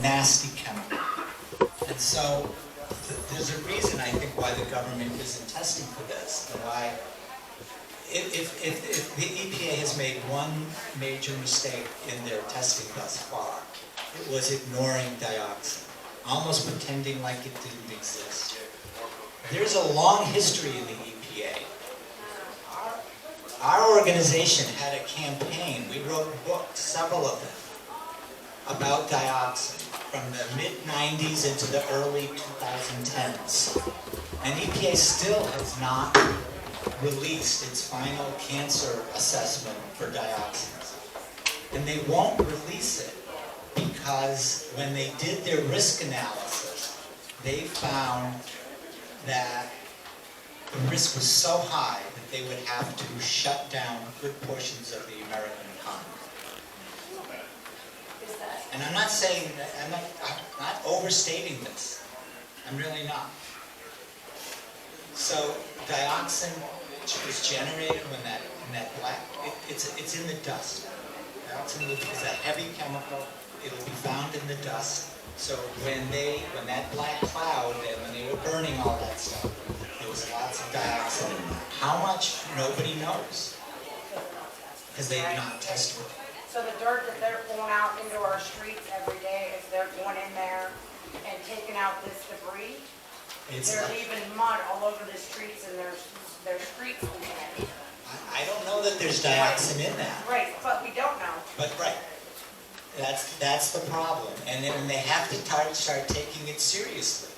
nasty chemical. And so there's a reason, I think, why the government isn't testing for this, and why, if the EPA has made one major mistake in their testing thus far, it was ignoring dioxin, almost pretending like it didn't exist. There's a long history in the EPA. Our organization had a campaign, we wrote books, several of them, about dioxin from the mid-90s into the early 2010s. And EPA still has not released its final cancer assessment for dioxins. And they won't release it because when they did their risk analysis, they found that the risk was so high that they would have to shut down good portions of the American economy. And I'm not saying that, I'm not overstating this. I'm really not. So dioxin is generated when that black, it's in the dust. Dioxin is a heavy chemical. It'll be found in the dust. So when that black cloud, and when they were burning all that stuff, there was lots of dioxin in there. How much? Nobody knows. Because they did not test it. So the dirt that they're pulling out into our streets every day, is they're going in there and taking out this debris? They're leaving mud all over the streets, and their streets leaking. I don't know that there's dioxin in that. Right, but we don't know. But right. That's the problem. And then they have to start taking it seriously.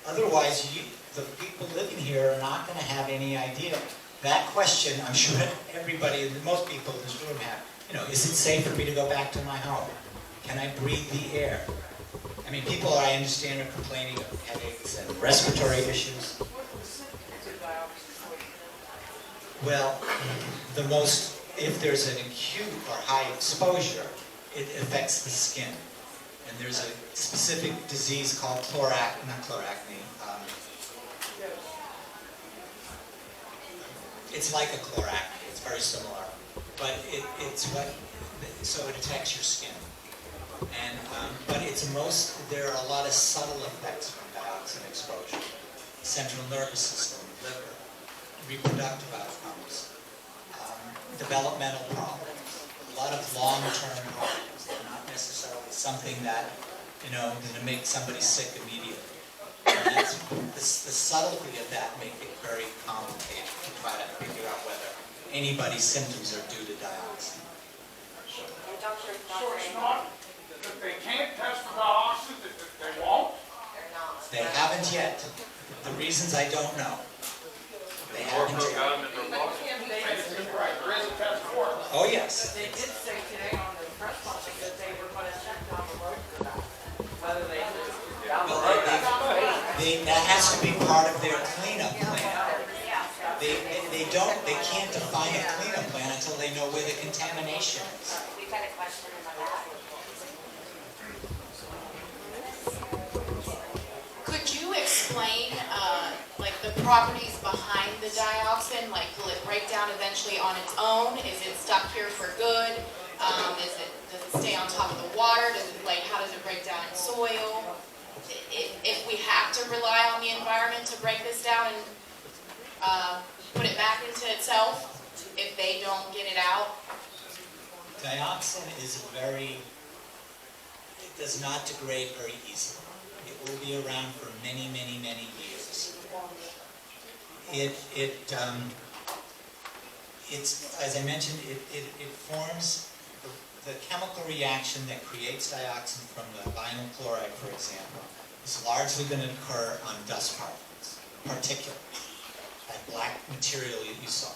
Otherwise, the people living here are not going to have any idea. That question, I'm sure everybody, most people in this room have, is it safe for me to go back to my home? Can I breathe the air? I mean, people, I understand, are complaining of headaches and respiratory issues. Well, if there's an acute or high exposure, it affects the skin. And there's a specific disease called chloracne. It's like a chloracne, it's very similar. But so it attacks your skin. And, but there are a lot of subtle effects from dioxin exposure. Central nervous system, liver, reproductive outcomes, developmental problems, a lot of long-term problems. They're not necessarily something that, going to make somebody sick immediately. And that's, the subtlety of that make it very complicated to try to figure out whether anybody's symptoms are due to dioxin. So it's not that they can't test for dioxin, that they won't? They haven't yet. The reasons I don't know. They haven't yet. There is a test for it. Oh yes. They did say today on the press conference that they were going to check down the road for that. Whether they That has to be part of their cleanup plan. They can't define a cleanup plan until they know where the contamination is. We've got a question about that. Could you explain, like the properties behind the dioxin? Like, will it break down eventually on its own? Is it stuck here for good? Does it stay on top of the water? How does it break down in soil? If we have to rely on the environment to break this down and put it back into itself, if they don't get it out? Dioxin is it does not degrade very easily. It will be around for many, many, many years. It's, as I mentioned, it forms the chemical reaction that creates dioxin from the vinyl chloride, for example, is largely going to occur on dust particles, particulate, that black material you saw.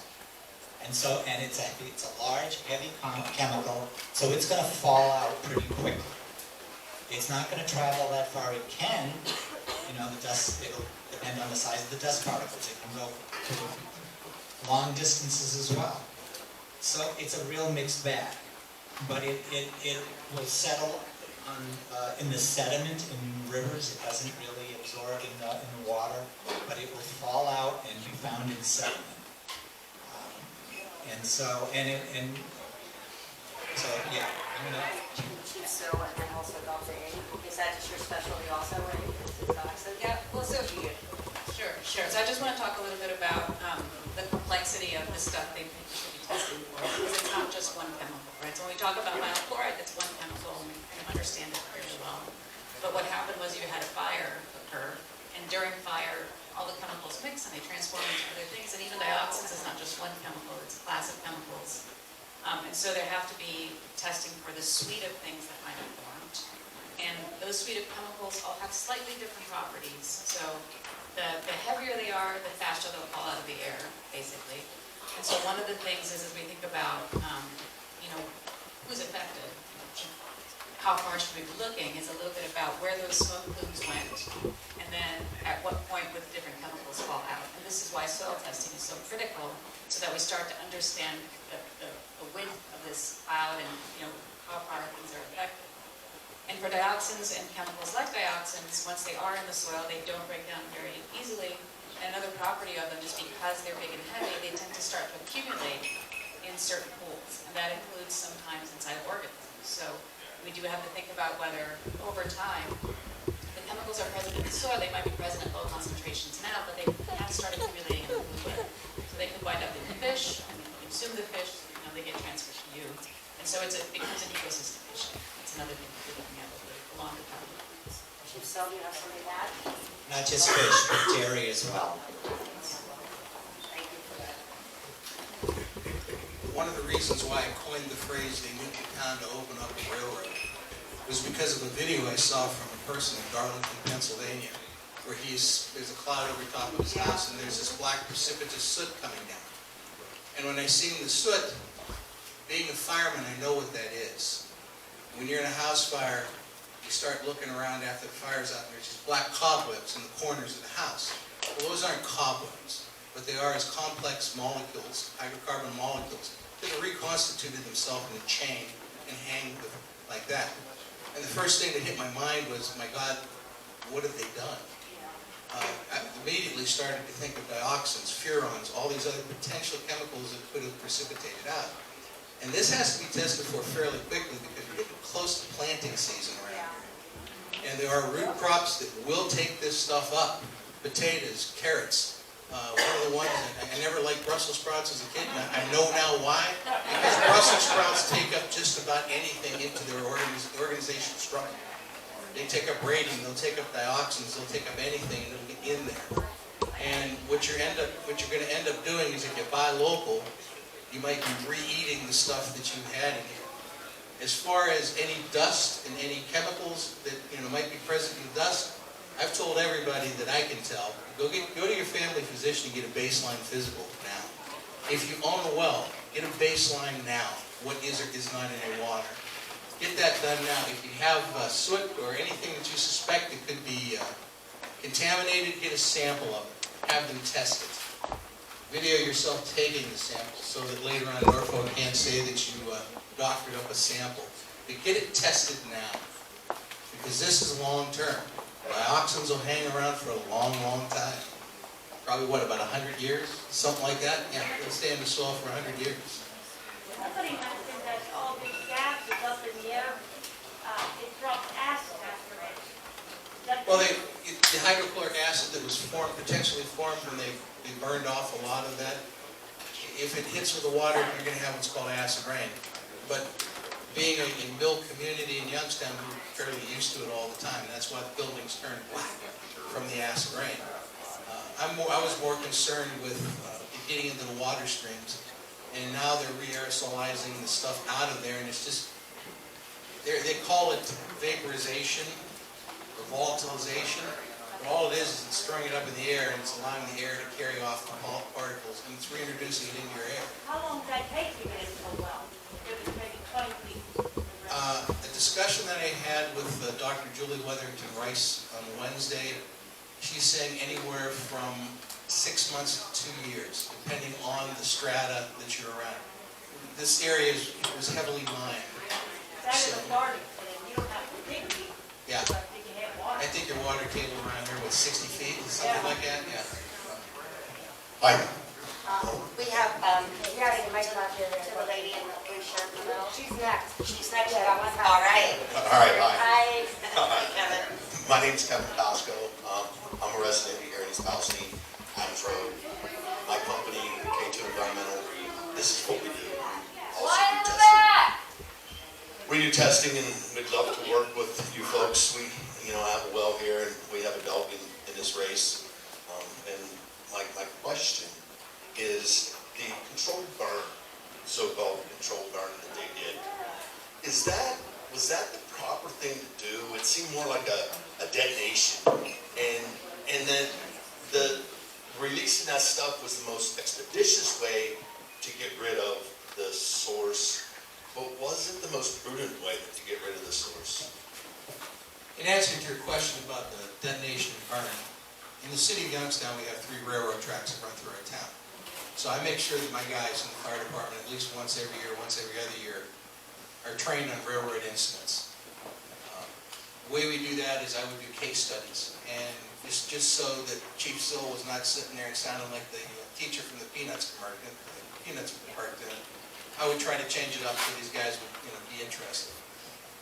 And it's a large, heavy chemical, so it's going to fall out pretty quickly. It's not going to travel that far. It can, the dust, it'll depend on the size of the dust particles. It can go to long distances as well. So it's a real mixed bag. But it will settle in the sediment in rivers. It doesn't really absorb in the water, but it will fall out and be found in sediment. So yeah, I'm gonna Chief Sill and then also Dr. A. Is that just your specialty also when it comes to toxins? Yeah, well, so Sure. So I just want to talk a little bit about the complexity of the stuff they think you should be testing for, because it's not just one chemical, right? So when we talk about vinyl chloride, it's one chemical, and we kind of understand it fairly well. But what happened was you had a fire occur, and during fire, all the chemicals mix and they transform into other things. And even dioxins is not just one chemical, it's a class of chemicals. And so there have to be testing for the suite of things that might have formed. And those suite of chemicals all have slightly different properties. So the heavier they are, the faster they'll fall out of the air, basically. And so one of the things is, as we think about, who's affected, how far should we be looking, is a little bit about where those smoke plumes went, and then at what point would the different chemicals fall out. And this is why soil testing is so critical, so that we start to understand the width of this cloud and how far things are affected. And for dioxins and chemicals like dioxins, once they are in the soil, they don't break down very easily. And another property of them is because they're big and heavy, they tend to start to accumulate in certain pools. And that includes sometimes inside organisms. So we do have to think about whether, over time, the chemicals are present in the soil. They might be present at low concentrations now, but they have started accumulating in the fluid. So they could wind up in the fish, and if you consume the fish, they get transferred to you. And so it becomes an ecosystem issue. That's another thing we're looking at along the time. Chief Sill, do you have something to add? Not just fish, but dairy as well. Thank you for that. One of the reasons why I coined the phrase "they moved the town to open up a railroad" was because of a video I saw from a person in Darlington, Pennsylvania, where there's a cloud over top of his house and there's this black precipitous soot coming down. And when I seen the soot, being a fireman, I know what that is. When you're in a house fire, you start looking around after the fire's out, and there's just black cobwebs in the corners of the house. Well, those aren't cobwebs. What they are is complex molecules, hydrocarbon molecules, that have reconstituted themselves in a chain and hang like that. And the first thing that hit my mind was, my God, what have they done? I immediately started to think of dioxins, furans, all these other potential chemicals that could have precipitated out. And this has to be tested for fairly quickly because we're getting close to planting season around here. And there are root crops that will take this stuff up. Potatoes, carrots. One of the ones, I never liked Brussels sprouts as a kid, and I know now why. Because Brussels sprouts take up just about anything into their organizational structure. They take up radium, they'll take up dioxins, they'll take up anything, and it'll get in there. And what you're going to end up doing is, if you buy local, you might be re-eating the stuff that you had in here. As far as any dust and any chemicals that might be present in dust, I've told everybody that I can tell, go to your family physician and get a baseline physical now. If you own a well, get a baseline now. What is or is not in your water? Get that done now. If you have soot or anything that you suspect it could be contaminated, get a sample of it. Have them test it. Video yourself taking the sample so that later on Norfolk can't say that you doctored up a sample. But get it tested now, because this is long term. Dioxins will hang around for a long, long time. Probably, about 100 years? Something like that? Yeah, they'll stay in the soil for 100 years. Somebody mentioned that all these gases up in the air, it drops acid after it. Well, the hydrochloric acid that was potentially formed when they burned off a lot of that, if it hits with the water, you're going to have what's called acid rain. But being in Mill community in Youngstown, we're fairly used to it all the time. That's why the buildings turn black from the acid rain. I was more concerned with getting into the water streams, and now they're re-aerosolizing the stuff out of there, and it's just, they call it vaporization or volatilization, but all it is it's throwing it up in the air, and it's allowing the air to carry off the particles, and it's reintroducing it into your air. How long does that take to get into a well? If it's maybe 20 feet. A discussion that I had with Dr. Julie Weatherington Rice on Wednesday, she's saying anywhere from 6 months to 2 years, depending on the strata that you're around. This area was heavily mined. That is a garden, and then you don't have to dig deep. Yeah. But did you have water? I think your water table around here was 60 feet, something like that, yeah. Hi. We have a mic out here to the lady in the blue shirt. No. She's next. She's next. Yeah, that was her. All right. All right, hi. Hi, Kevin. My name is Kevin Pasco. I'm a resident here in East Palestine, Adams Road. My company, K2 Environmental, this is what we do. Also do testing. We do testing, and we'd love to work with you folks. We, have a well here, and we have a dog in this race. And my question is the controlled burn, so-called controlled burn that they did. Was that the proper thing to do? It seemed more like a detonation, and then the releasing that stuff was the most expeditious way to get rid of the source, but was it the most prudent way to get rid of the source? In answer to your question about the detonation and burn, in the city of Youngstown, we have 3 railroad tracks that run through our town. So I make sure that my guys in the fire department, at least once every year, once every other year, are trained on railroad incidents. The way we do that is I would do case studies, and just so that Chief Sill was not sitting there and sounding like the teacher from the Peanuts commercial, Peanuts cartoon, I would try to change it up so these guys would be interested.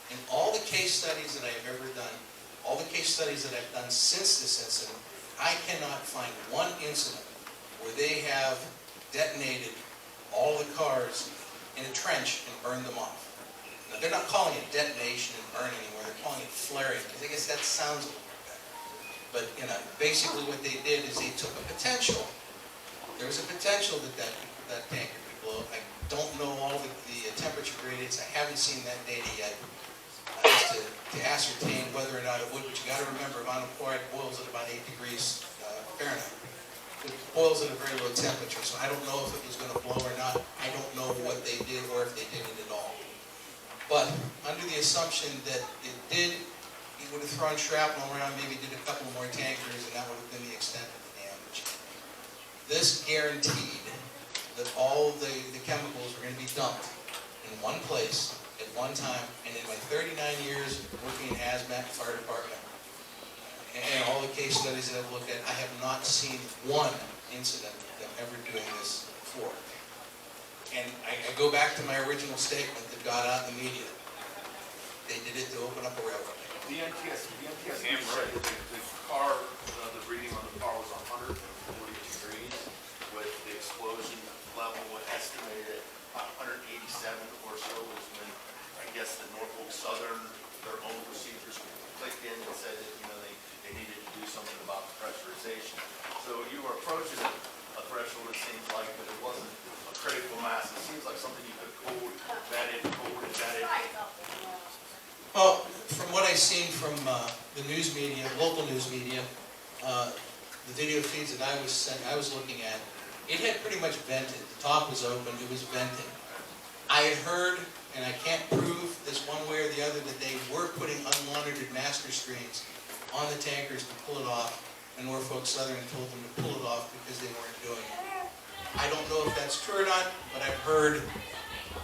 In all the case studies that I have ever done, all the case studies that I've done since this incident, I cannot find one incident where they have detonated all the cars in a trench and burned them off. Now, they're not calling it detonation and burn anymore, they're calling it flaring, because I guess that sounds a little bit better. But, basically what they did is they took a potential. There was a potential that tanker could blow. I don't know all the temperature gradients, I haven't seen that data yet. Just to ascertain whether or not it would, but you got to remember, vinyl chloride boils at about 8 degrees Fahrenheit. It boils at a very low temperature, so I don't know if it was going to blow or not. I don't know what they did or if they did it at all. But under the assumption that it did, he would have thrown shrapnel around, maybe did a couple more tankers, and that would have been the extent of the damage. This guaranteed that all the chemicals were going to be dumped in one place at one time, and in my 39 years working in hazmat fire department, and all the case studies that I've looked at, I have not seen one incident of them ever doing this before. And I go back to my original statement that got out in the media. They did it to open up a railroad. The NTS said that the car, the reading on the car was 140 degrees, with the explosion level estimated at 187 or so was when, I guess, the Norfolk Southern, their own procedures clicked in and said that, they needed to do something about the pressurization. So you were approaching a threshold, it seems like, but it wasn't a critical mass. It seems like something you could code that in. Well, from what I've seen from the news media, local news media, the video feeds that I was looking at, it had pretty much vented. The top was open, it was venting. I had heard, and I can't prove this one way or the other, that they were putting unmonitored master screens on the tankers to pull it off, and Norfolk Southern told them to pull it off because they weren't doing it. I don't know if that's true or not, but I've heard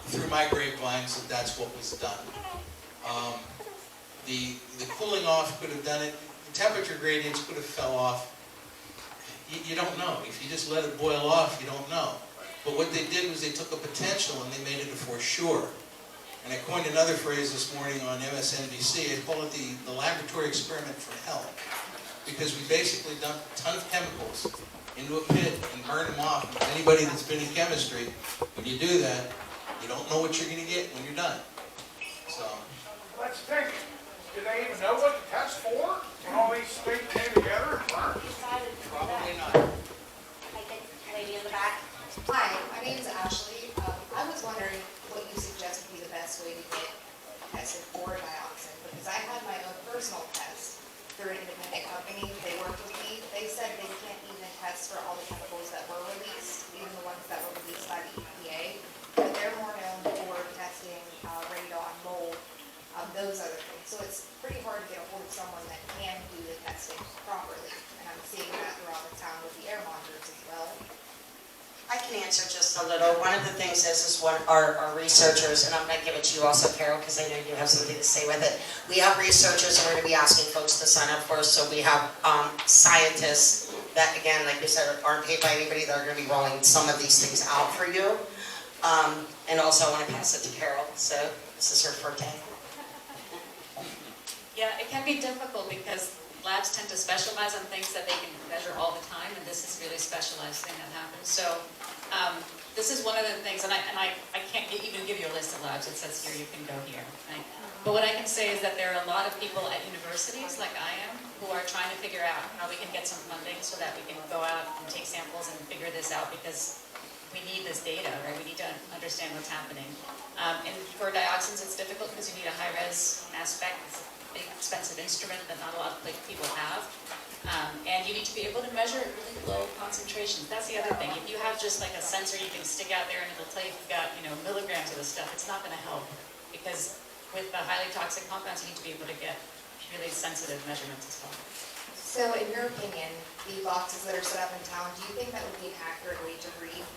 through my grapevines that that's what was done. The cooling off could have done it. The temperature gradients could have fell off. You don't know. If you just let it boil off, you don't know. But what they did was they took a potential and they made it a for sure. And I coined another phrase this morning on MSNBC. I call it the laboratory experiment from hell. Because we basically dumped a ton of chemicals into a pit and burned them off. And anybody that's been in chemistry, when you do that, you don't know what you're going to get when you're done. So. Let's think, do they even know what to test for? When all these things came together and burned? Probably not. I think lady in the back. Hi, my name is Ashley. I was wondering what you suggest would be the best way to get tested for dioxin, because I had my own personal test through an independent company. They worked with me. They said they can't even test for all the chemicals that were released, even the ones that were released by the EPA. But they're more known for testing radon, mold, those other things. So it's pretty hard to get a hold of someone that can do the testing properly. And I'm seeing that throughout the town with the air monitors as well. I can answer just a little. One of the things is what our researchers, and I'm going to give it to you also, Carol, because I know you have something to say with it. We have researchers, and we're going to be asking folks to sign up for us. So we have scientists that, again, like we said, aren't paid by anybody. They're going to be rolling some of these things out for you. And also I want to pass it to Carol, so this is her forte. Yeah, it can be difficult because labs tend to specialize on things that they can measure all the time, and this is really specialized thing that happens. So this is one of the things, and I can't even give you a list of labs. It says here you can go here. Right? But what I can say is that there are a lot of people at universities, like I am, who are trying to figure out how we can get some funding so that we can go out and take samples and figure this out, because we need this data, right? We need to understand what's happening. And for dioxins, it's difficult because you need a high-res aspect. It's a big, expensive instrument that not a lot of people have. And you need to be able to measure at really low concentrations. That's the other thing. If you have just like a sensor you can stick out there and it'll tell you if you've got, milligrams of the stuff, it's not going to help. Because with the highly toxic compounds, you need to be able to get really sensitive measurements as well. So in your opinion, the boxes that are set up in town, do you think that would be an accurate way to read?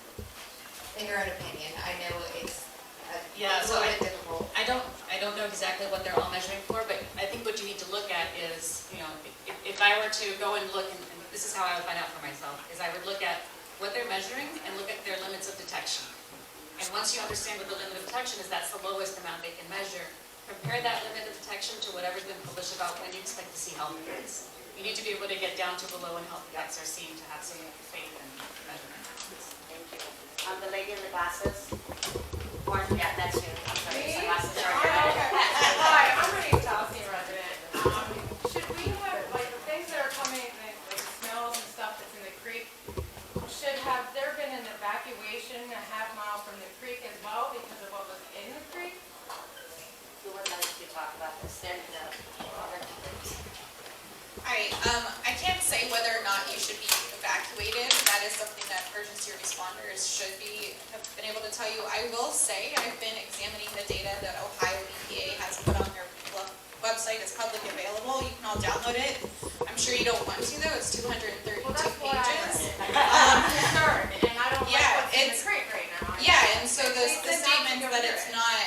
In your own opinion, I know it's a little bit difficult. I don't know exactly what they're all measuring for, but I think what you need to look at is, if I were to go and look, and this is how I would find out for myself, is I would look at what they're measuring and look at their limits of detection. And once you understand what the limit of detection is, that's the lowest amount they can measure. Compare that limit of detection to whatever's been published about when you expect to see health effects. You need to be able to get down to below when health effects are seen to have some faith in measurement. Thank you. The lady in the glasses. Yeah, that's you. I'm sorry, Me? the glasses are Hi, I'm an East Palestine resident. Should we have, like, the things that are coming, like the smells and stuff that's in the creek, have there been an evacuation a half mile from the creek as well because of what was in the creek? Who would like to talk about this? Stand up. Alright, I can't say whether or not you should be evacuated. That is something that emergency responders should have been able to tell you. I will say I've been examining the data that Ohio EPA has put on their website. It's publicly available. You can all download it. I'm sure you don't want to though. It's 232 pages. I'm concerned, and I don't like Yeah, what's in the creek right now. Yeah, and so the statement that it's not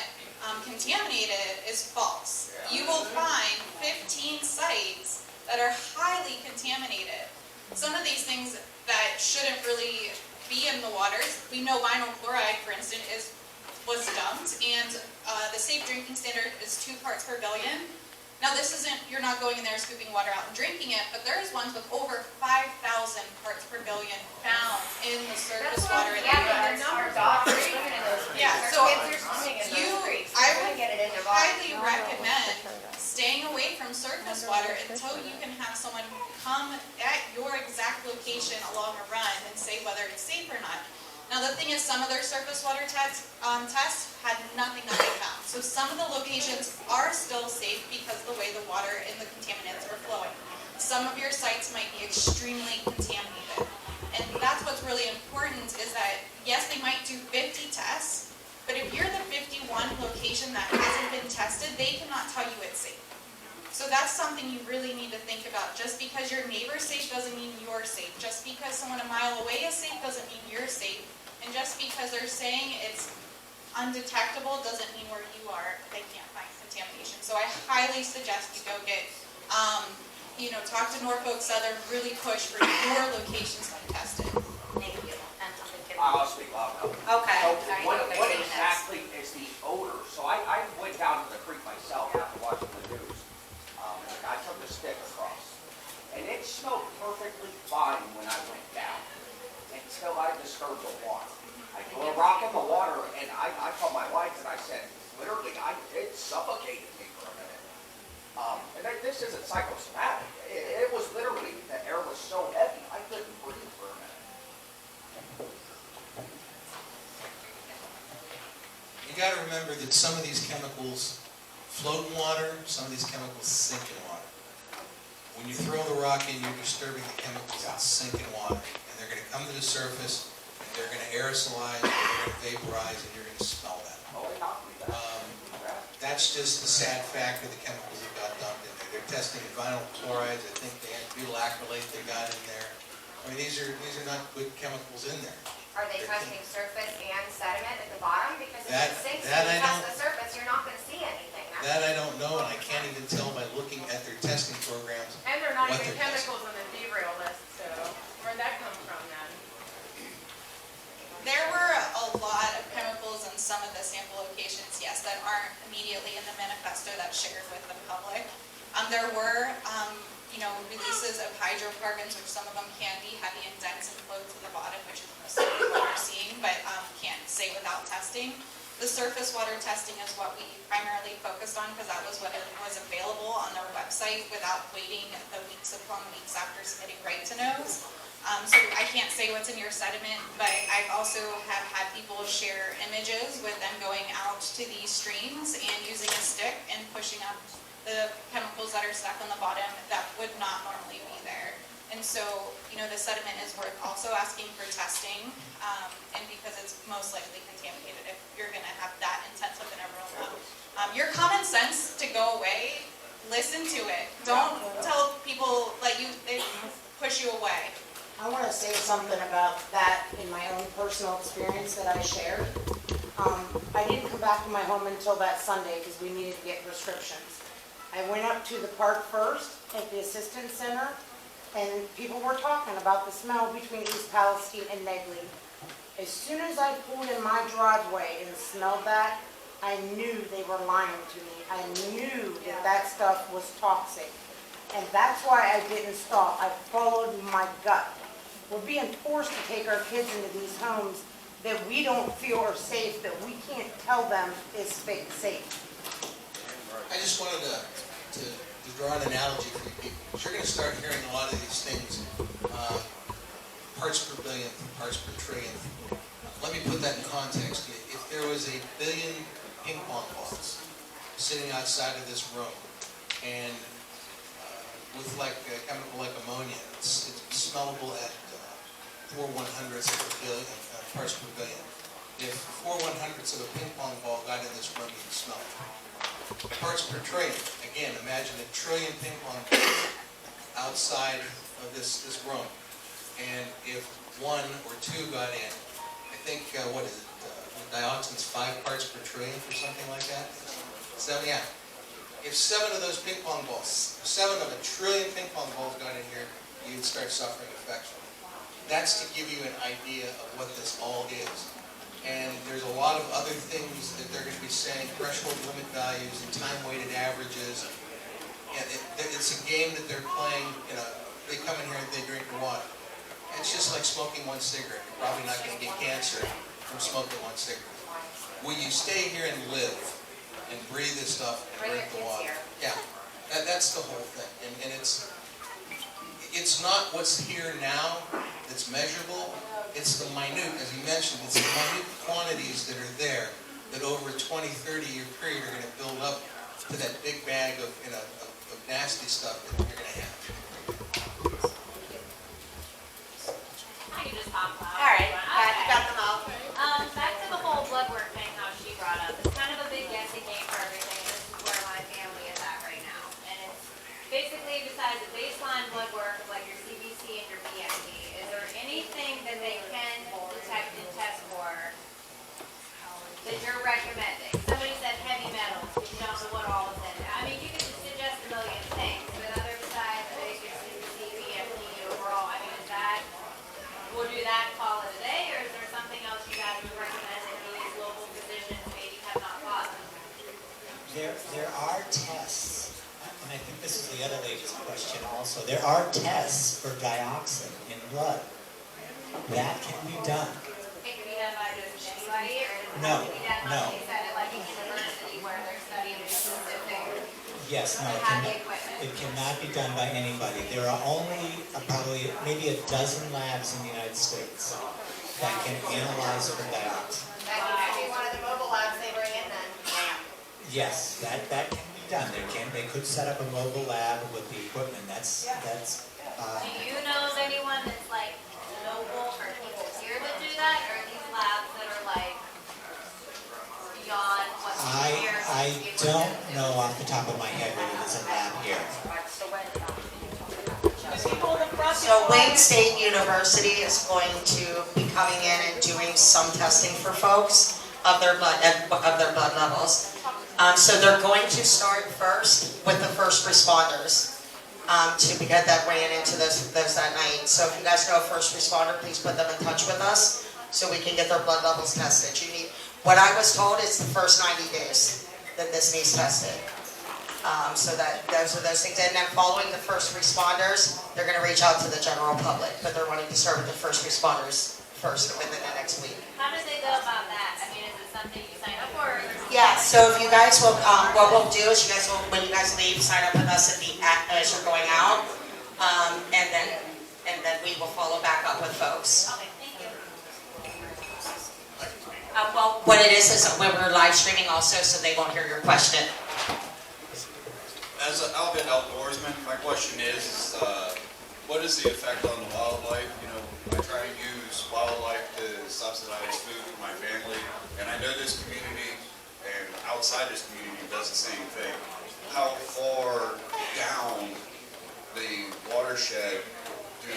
contaminated is false. You will find 15 sites that are highly contaminated. Some of these things that shouldn't really be in the waters, we know vinyl chloride, for instance, was dumped, and the safe drinking standard is 2 parts per billion. Now this isn't, you're not going in there scooping water out and drinking it, but there's ones with over 5,000 parts per billion found in the surface water in the US. Yeah, so I would highly recommend staying away from surface water until you can have someone come at your exact location along a run and say whether it's safe or not. Now the thing is, some of their surface water tests had nothing that they found. So some of the locations are still safe because of the way the water and the contaminants are flowing. Some of your sites might be extremely contaminated. And that's what's really important is that, yes, they might do 50 tests, but if you're the 51 location that hasn't been tested, they cannot tell you it's safe. So that's something you really need to think about. Just because your neighbor's safe doesn't mean you're safe. Just because someone a mile away is safe doesn't mean you're safe. And just because they're saying it's undetectable doesn't mean where you are they can't find contamination. So I highly suggest you go get, talk to Norfolk Southern, really push for your locations to be tested. Thank you. I'll speak loud enough. Okay. So what exactly is the odor? So I went down to the creek myself after watching the news. And I took a stick across. And it smelled perfectly fine when I went down until I disturbed the water. I threw a rock in the water and I called my wife and I said, literally, it suffocated me for a minute. And this isn't psychosomatic. It was literally, the air was so heavy, I couldn't breathe for a minute. You got to remember that some of these chemicals float in water, some of these chemicals sink in water. When you throw the rock in, you're disturbing the chemicals that sink in water. And they're going to come to the surface, and they're going to aerosolize, they're going to vaporize, and you're going to smell that. That's just the sad fact of the chemicals that got dumped in there. They're testing vinyl chlorides. I think they had butyl acrylate they got in there. I mean, these are not good chemicals in there. Are they testing surface and sediment at the bottom? Because if That- it sinks that and you I test don't- the surface, you're not going to see anything. That I don't know, and I can't even tell by looking at their testing programs. And they're not what even they're testing. chemicals on the derail list, so where'd that come from then? There were a lot of chemicals in some of the tests that aren't immediately in the manifesto that's shared with the public. There were, releases of hydrocarbons, which some of them can be heavy and dense and float to the bottom, which is most likely what we're seeing, but can't say without testing. The surface water testing is what we primarily focused on because that was what was available on their website without waiting the weeks upon weeks after submitting right-to-knows. So I can't say what's in your sediment, but I've also have had people share images with them going out to these streams and using a stick and pushing up the chemicals that are stuck on the bottom that would not normally be there. And so, the sediment is worth also asking for testing, and because it's most likely contaminated if you're going to have that intense of an aroma. Your common sense to go away, listen to it. Don't tell people they push you away. I want to say something about that in my own personal experience that I shared. I didn't come back to my home until that Sunday because we needed to get prescriptions. I went up to the park first at the assistance center, and people were talking about the smell between East Palestine and Negley. As soon as I pulled in my driveway and smelled that, I knew they were lying to me. I knew that stuff was toxic. And that's why I didn't stop. I followed my gut. We're being forced to take our kids into these homes that we don't feel are safe, that we can't tell them is safe. I just wanted to draw an analogy for you people. You're going to start hearing a lot of these things, parts per billionth, parts per trillionth. Let me put that in context. If there was 1 billion ping pong balls sitting outside of this room, and with a chemical like ammonia, it's smellable at 4/100ths of a billion parts per billion. If 4/100ths of a ping pong ball got in this room, you'd smell it. Parts per trillion. Again, imagine 1 trillion ping pong balls outside of this room. And if 1 or 2 got in, I think, what is it, dioxin's 5 parts per trillion or something like that? 7, yeah. If 7 of those ping pong balls, 7 of 1 trillion ping pong balls got in here, you'd start suffering infection. That's to give you an idea of what this all is. And there's a lot of other things that they're going to be saying, threshold limit values and time-weighted averages. And it's a game that they're playing. They come in here and they drink the water. And it's just like smoking 1 cigarette. You're probably not going to get cancer from smoking 1 cigarette. Will you stay here and live and breathe this stuff and drink the water? Yeah, that's the whole thing. And it's not what's here now that's measurable. It's the minute, as you mentioned, it's the minute quantities that are there that over a 20, 30-year period are going to build up to that big bag of nasty stuff that you're going to have. I can just talk about it. All right, got them all. Back to the whole blood work thing, how she brought up. It's kind of a big guessing game for everything. This is where my family is at right now. And it's basically besides the baseline blood work of like your CBC and your BMD, is there anything that they can detect and test for that you're recommending? Somebody said heavy metals, but you don't know what all is in it. I mean, you could suggest a million things, but other besides the basic CBC, BMD overall, I mean, is that, we'll do that, call it a day, or is there something else you guys would recommend that these local physicians maybe have not thought of? There are tests, and I think this is the other lady's question also. There are tests for dioxin in blood. That can be done. It can be done by just anybody, or does it No, have to be done no. like you said at like a university where they're studying a specific, Yes, no, they have the equipment? it cannot be done by anybody. There are only probably maybe a dozen labs in the United States that can analyze for dioxin. That could be one of the mobile labs they bring in then. Yes, that can be done. They could set up a mobile lab with the equipment. That's. Do you know of anyone that's like local or people here that do that, or are these labs that are like beyond what here? I don't know off the top of my head whether there's a lab here. So Wayne State University is going to be coming in and doing some testing for folks of their blood levels. So they're going to start first with the first responders to get that weighing into those that night. So if you guys know a first responder, please put them in touch with us so we can get their blood levels tested. What I was told is the first 90 days that this needs tested. So that those are those things. And then following the first responders, they're going to reach out to the general public, but they're wanting to start with the first responders first within the next week. How do they go about that? I mean, is it something you sign up for? Or is it Yeah, so if you guys will, what we'll do is you guys will, when you guys leave, sign up with us as you're going out. And then we will follow back up with folks. Okay, thank you. Well, what it is when we're live streaming also, so they won't hear your question. As an avid outdoorsman, my question is what is the effect on the wildlife? You know, I try and use wildlife to subsidize food for my family, and I know this community and outside this community does the same thing. How far down the watershed do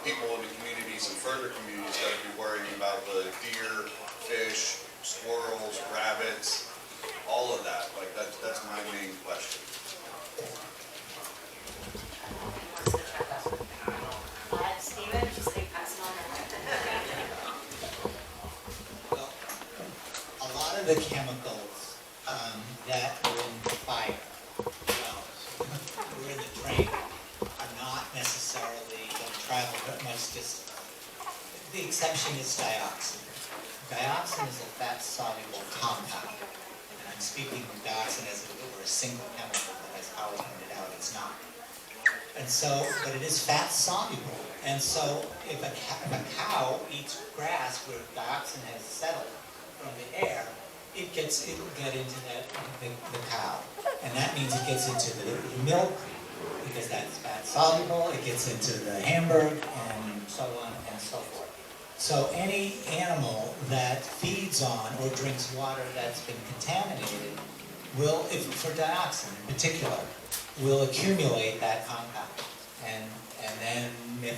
people in the communities and further communities got to be worrying about the deer, fish, squirrels, rabbits, all of that? Like that's my main question. Steven, just take pass it on. Well, a lot of the chemicals that are in the fire, or in the drain, are not necessarily don't travel very much distance. The exception is dioxin. Dioxin is a fat-soluble compound, and I'm speaking of dioxin as if it were a single chemical, but as Howard pointed out, it's not. And so, but it is fat-soluble, and so if a cow eats grass where dioxin has settled from the air, it will get into the cow, and that means it gets into the milk because that's fat-soluble. It gets into the Hamburg, and so on and so forth. So any animal that feeds on or drinks water that's been contaminated will, for dioxin in particular, will accumulate that compound. And then, if,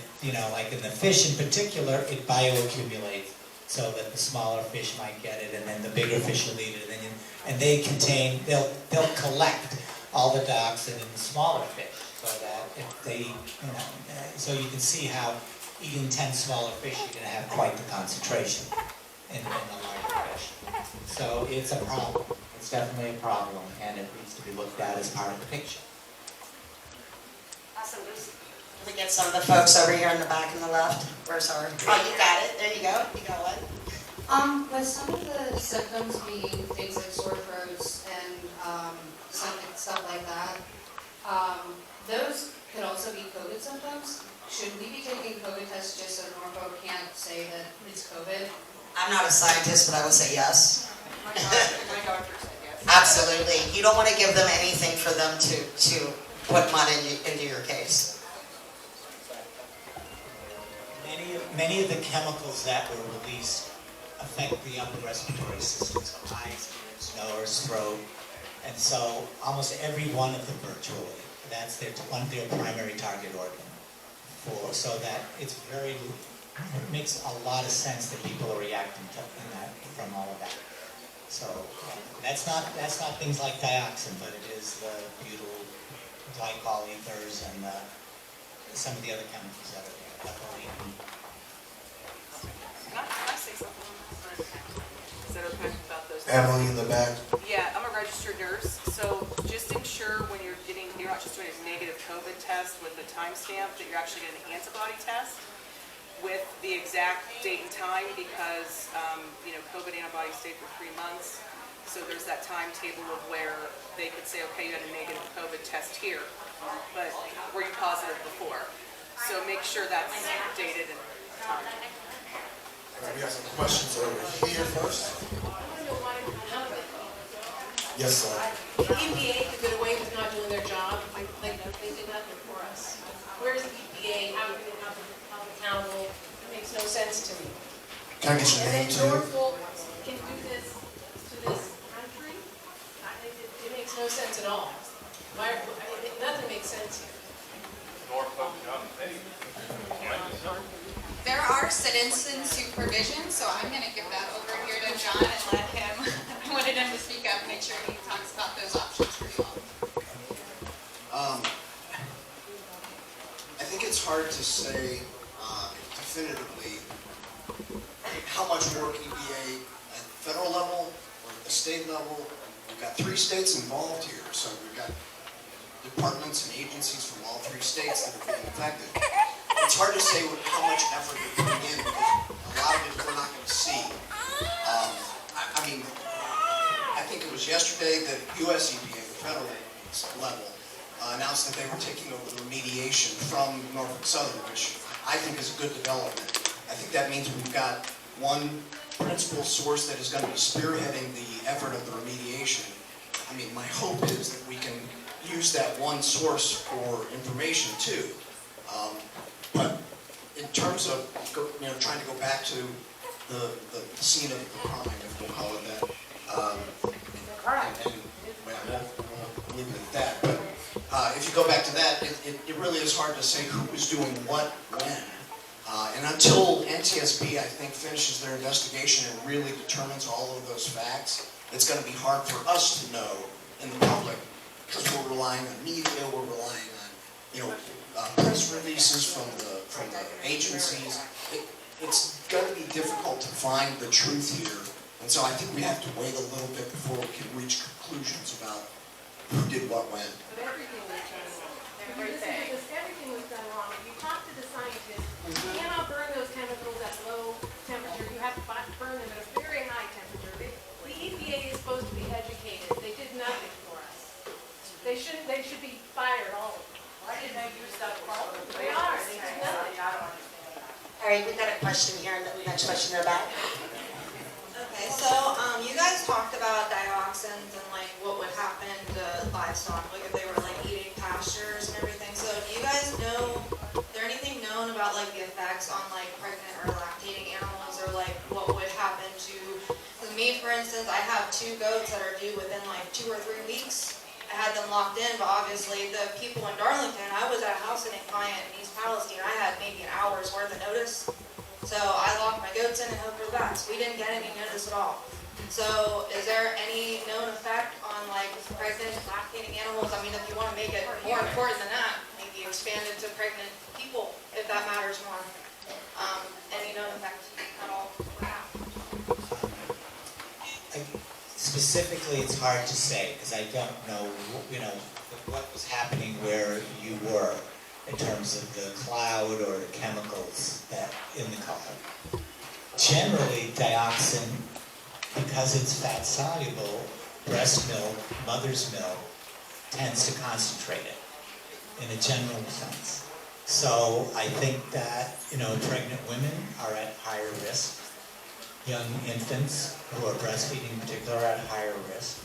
like in the fish in particular, it bioaccumulates so that the smaller fish might get it, and then the bigger fish will eat it, and they'll collect all the dioxin in the smaller fish, so that if they, so you can see how eating 10 smaller fish, you're going to have quite the concentration in the larger fish. So it's a problem. It's definitely a problem, and it needs to be looked at as part of the picture. Awesome. Let me get some of the folks over here in the back and the left. Where's our? Oh, you got it. There you go. You got one. With some of the symptoms being things like sore throats and stuff like that, those could also be COVID symptoms. Should we be taking COVID tests just so Norfolk can't say that it's COVID? I'm not a scientist, but I would say yes. My doctor said yes. Absolutely. You don't want to give them anything for them to put mud into your case. Many of the chemicals that were released affect the upper respiratory system, so eyes, ears, nose, throat, and so almost every one of them virtually, that's their primary target organ. So that it makes a lot of sense that people are reacting to that from all of that. So that's not things like dioxin, but it is the butyl glycol ethers and some of the other chemicals that are there. Ethylene. Can I say something on that? Is that okay about those? Emily in the back. Yeah, I'm a registered nurse, so just ensure when you're not just doing a negative COVID test with the timestamp, that you're actually getting an antibody test with the exact date and time, because COVID antibodies stay for 3 months. So there's that timetable of where they could say, okay, you had a negative COVID test here, but were you positive before? So make sure that's dated and timed. All right, we have some questions over here first. Yes, sir. The EPA could get away with not doing their job, like they did nothing for us. Where's the EPA? How the town will? It makes no sense to me. Can I get your name And then too? Norfolk can do this to this country? It makes no sense at all. Nothing makes sense here. There are citizen supervision, so I'm going to give that over here to John and let him, I wanted him to speak up, make sure he talks about those options for you all. I think it's hard to say definitively how much work EPA federal level or at the state level. We've got 3 states involved here, so we've got departments and agencies from all 3 states that are being affected. It's hard to say how much effort they're putting in because a lot of it we're not going to see. I mean, I think it was yesterday that US EPA, the federal level, announced that they were taking over the remediation from Norfolk Southern, which I think is a good development. I think that means we've got one principal source that is going to be spearheading the effort of the remediation. I mean, my hope is that we can use that one source for information too. But in terms of trying to go back to the scene of the crime, if we'll call it that, and we'll leave it at that. But if you go back to that, it really is hard to say who is doing what when. And until NTSB, I think, finishes their investigation and really determines all of those facts, it's going to be hard for us to know in the public because we're relying on media, we're relying on, press releases from the agencies. It's going to be difficult to find the truth here, and so I think we have to wait a little bit before we can reach conclusions about who did what when. But everything was done wrong. Everything was done wrong. If you talk to the scientists, you cannot burn those chemicals at low temperature. You have to burn them at a very high temperature. The EPA is supposed to be educated. They did nothing for us. They should be fired, all of them. Why didn't they use that problem? They are. They did nothing. I don't understand that. All right, we've got a question here, and the next question in the back. Okay, so you guys talked about dioxins and like what would happen to livestock, like if they were like eating pastures and everything. So do you guys know, is there anything known about like the effects on like pregnant or lactating animals, or like what would happen to, because me for instance, I have 2 goats that are due within like 2 or 3 weeks. I had them locked in, but obviously the people in Darlington, I was at a house sitting client in East Palestine, I had maybe an hour's worth of notice. So I locked my goats in and hoped for the best. We didn't get any notice at all. So is there any known effect on like pregnant, lactating animals? I mean, if you want to make it more important than that, maybe expand it to pregnant people, if that matters more. Any known effect at all? Specifically, it's hard to say because I don't know, what was happening where you were in terms of the cloud or the chemicals that in the car. Generally, dioxin, because it's fat soluble, breast milk, mother's milk, tends to concentrate it in a general sense. So I think that, pregnant women are at higher risk. Young infants who are breastfeeding in particular are at higher risk.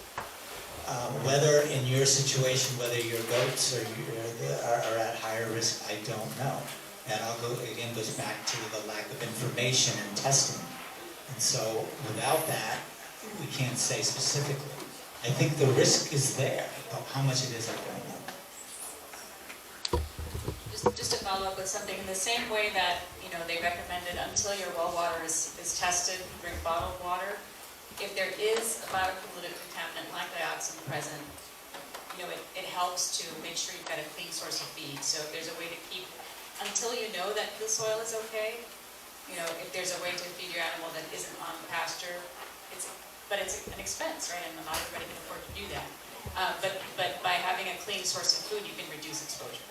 Whether in your situation, whether your goats are at higher risk, I don't know. And goes back to the lack of information and testing. And so without that, we can't say specifically. I think the risk is there, but how much it is, I don't know. Just to follow up with something, in the same way that, they recommended until your well water is tested, drink bottled water. If there is a biopollutant contaminant like dioxin present, it helps to make sure you've got a clean source of feed. So if there's a way to keep, until you know that the soil is okay, if there's a way to feed your animal that isn't on pasture, but it's an expense, right? And not everybody can afford to do that. But by having a clean source of food, you can reduce exposure.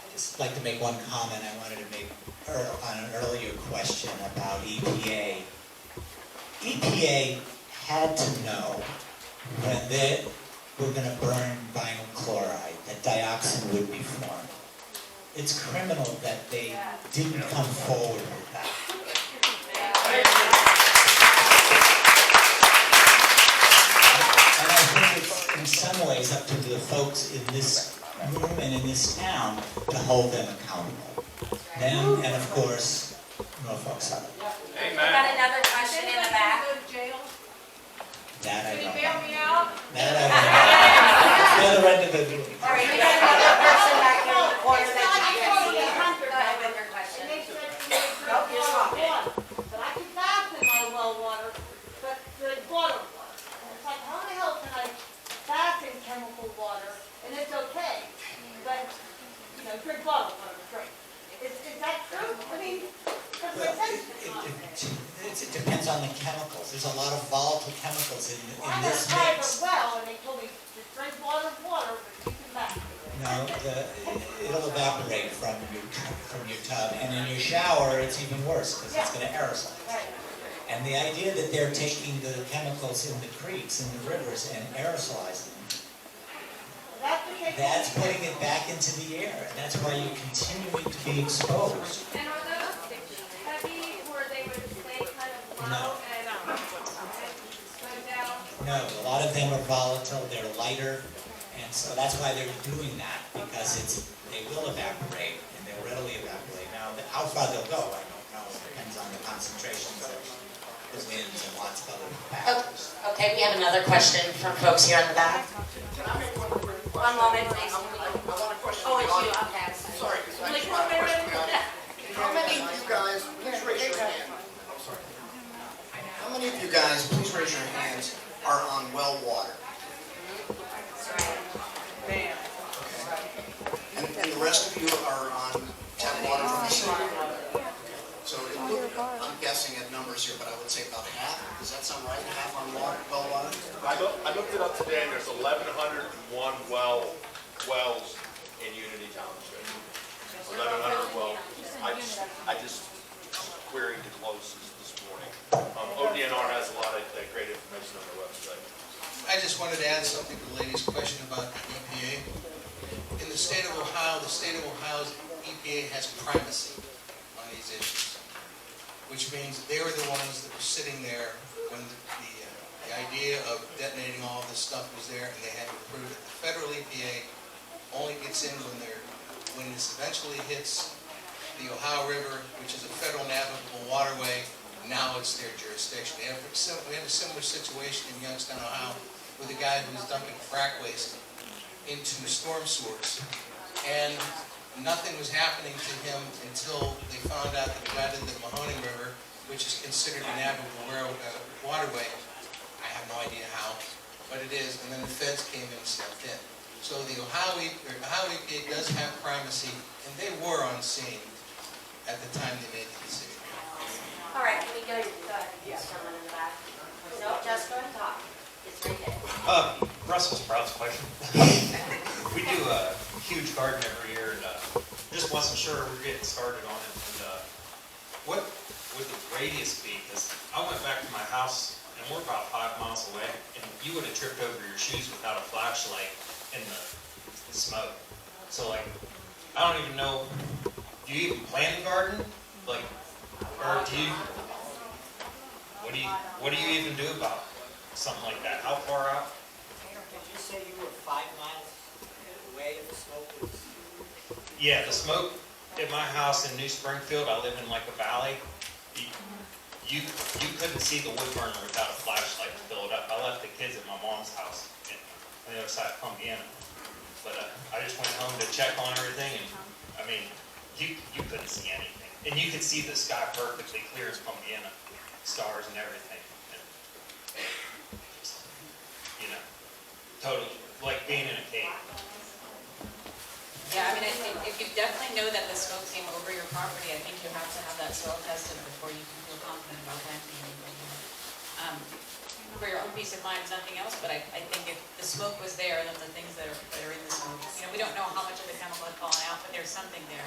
I'd just like to make one comment I wanted to make on an earlier question about EPA. EPA had to know when they were going to burn vinyl chloride that dioxin would be formed. It's criminal that they didn't come forward with that. And I think it's in some ways up to the folks in this room and in this town to hold them accountable. Them and of course, Norfolk Southern. I got another question in the back. That I Can you don't bail know. me out? That I don't know. The other end of the room. All right, we got another person back here in the corner that you can see. Go ahead with your question. Nope, you're wrong. But I can fasten my well water, but the bottled water. And it's like, how the hell can I fasten chemical water and it's okay? But, drink bottled water, drink. Is that true? I mean, doesn't make sense. It's it depends on the chemicals. There's a lot of volatile chemicals in this I tried mix. the well, and they told me, just drink water, but you can back. No, it'll evaporate from your tub, and in your shower, it's even worse, because it's gonna aerosolize. Right. And the idea that they're taking the chemicals in the creeks and the rivers and aerosolizing them, that's putting it back into the air, and that's why you're continuing to be exposed. And are those heavy where they would stay kind of low and go down? No, a lot of them are volatile, they're lighter, and so that's why they're doing that, because they will evaporate, and they'll readily evaporate. Now, how far they'll go, I don't know, it depends on the concentrations of the winds and lots of other factors. Okay, we have another question from folks here in the back. One moment, please. Oh, it's you, okay. Sorry. Like, how many of you guys, please raise your hand. I'm sorry. How many of you guys, please raise your hands, are on well water? Bam. And the rest of you are on tap water from the city? So I'm guessing at numbers here, but I would say about half. Does that sound right? Half on water, well water? I looked it up today, and there's 1,101 wells in Unity Township. 1,100 wells. I just queried the closest this morning. ODNR has a lot of great information on their website. I just wanted to add something to the lady's question about the EPA. In the state of Ohio's EPA has primacy on these issues, which means they were the ones that were sitting there when the idea of detonating all of this stuff was there, and they had to approve it. The federal EPA only gets in when this eventually hits the Ohio River, which is a federal navigable waterway. Now it's their jurisdiction. We had a similar situation in Youngstown, Ohio, with a guy who was dumping frack waste into storm sewers, and nothing was happening to him until they found out that it got into the Mahoning River, which is considered a navigable waterway. I have no idea how, but it is, and then the feds came in and stepped in. So the Ohio EPA does have primacy, and they were on scene at the time they made the decision. All right, can we go to someone in the back? No, just go and talk. It's right there. Russell Sprout's question. We do a huge garden every year, and just wasn't sure we were getting started on it. And what would the radius be? Because I went back to my house, and we're about 5 miles away, and you would have tripped over your shoes without a flashlight in the smoke. So, like, I don't even know, do you even plant a garden? Like, or what do you even do about something like that? How far out? Did you say you were 5 miles away and the smoke was? Yeah, the smoke at my house in New Springfield, I live in like a valley. You couldn't see the wood burner without a flashlight to fill it up. I left the kids at my mom's house on the other side of Pombiana. But I just went home to check on everything, and I mean, you couldn't see anything. And you could see the sky perfectly clear as Pombiana, stars and everything. And just, totally, like being in a cave. Yeah, I mean, I think if you definitely know that the smoke came over your property, I think you have to have that soil tested before you can feel confident about planting anything. For your own peace of mind, if nothing else, but I think if the smoke was there, then the things that are in the smoke, we don't know how much of the chemical had fallen out, but there's something there.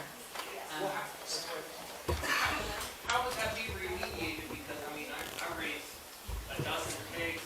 How would that be remediated? Because, I mean, I raised a dozen pigs,